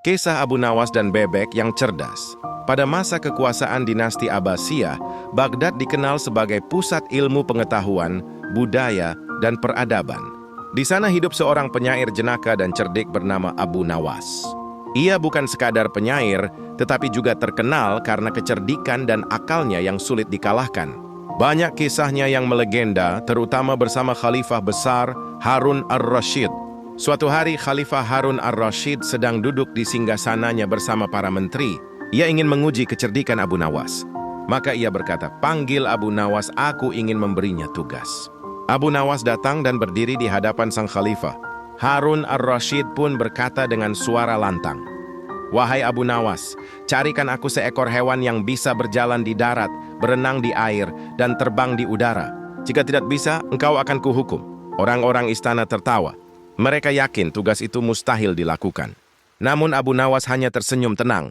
Kisah Abu Nawas dan bebek yang cerdas. Pada masa kekuasaan dinasti Abbasiyah, Baghdad dikenal sebagai pusat ilmu pengetahuan, budaya, dan peradaban. Di sana hidup seorang penyair jenaka dan cerdik bernama Abu Nawas. Ia bukan sekadar penyair, tetapi juga terkenal karena kecerdikan dan akalnya yang sulit dikalahkan. Banyak kisahnya yang melegenda, terutama bersama Khalifah besar Harun ar-Rasyid. Suatu hari Khalifah Harun ar-Rasyid sedang duduk di singgasananya bersama para menteri. Ia ingin menguji kecerdikan Abu Nawas. Maka ia berkata, "Panggil Abu Nawas, aku ingin memberinya tugas." Abu Nawas datang dan berdiri di hadapan sang khalifah. Harun ar-Rasyid pun berkata dengan suara lantang, "Wahai Abu Nawas, carikan aku seekor hewan yang bisa berjalan di darat, berenang di air, dan terbang di udara. Jika tidak bisa, engkau akan kuhukum." Orang-orang istana tertawa. Mereka yakin tugas itu mustahil dilakukan. Namun Abu Nawas hanya tersenyum tenang.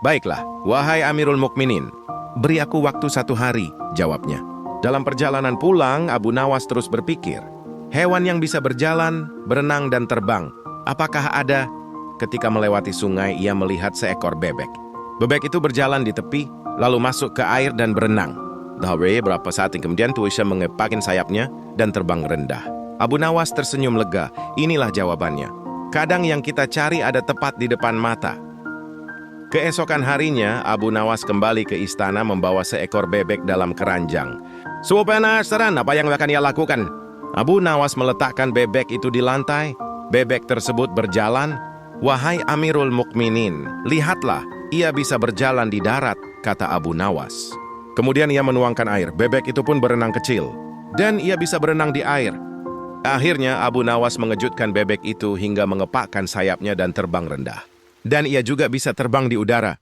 "Baiklah, wahai Amirul Mukminin, beri aku waktu 1 hari," jawabnya. Dalam perjalanan pulang, Abu Nawas terus berpikir, hewan yang bisa berjalan, berenang, dan terbang, apakah ada? Ketika melewati sungai, ia melihat seekor bebek. Bebek itu berjalan di tepi, lalu masuk ke air dan berenang. Berapa saat kemudian Tuisha mengepakin sayapnya dan terbang rendah. Abu Nawas tersenyum lega. Inilah jawabannya. Kadang yang kita cari ada tepat di depan mata. Keesokan harinya, Abu Nawas kembali ke istana membawa seekor bebek dalam keranjang. Penasaran apa yang akan ia lakukan? Abu Nawas meletakkan bebek itu di lantai. Bebek tersebut berjalan. "Wahai Amirul Mukminin, lihatlah, ia bisa berjalan di darat," kata Abu Nawas. Kemudian ia menuangkan air. Bebek itu pun berenang kecil. Dan ia bisa berenang di air. Akhirnya Abu Nawas mengejutkan bebek itu hingga mengepakkan sayapnya dan terbang rendah. Dan ia juga bisa terbang di udara.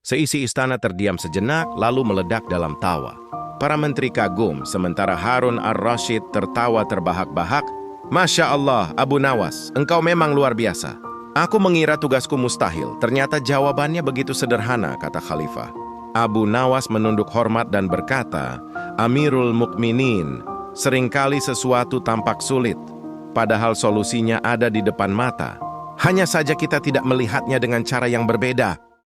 Seisi istana terdiam sejenak, lalu meledak dalam tawa. Para menteri kagum, sementara Harun ar-Rasyid tertawa terbahak-bahak. "Masya Allah, Abu Nawas, engkau memang luar biasa. Aku mengira tugasku mustahil, ternyata jawabannya begitu sederhana," kata Khalifah. Abu Nawas menunduk hormat dan berkata, "Amirul Mukminin, seringkali sesuatu tampak sulit, padahal solusinya ada di depan mata. Hanya saja kita tidak melihatnya dengan cara yang berbeda."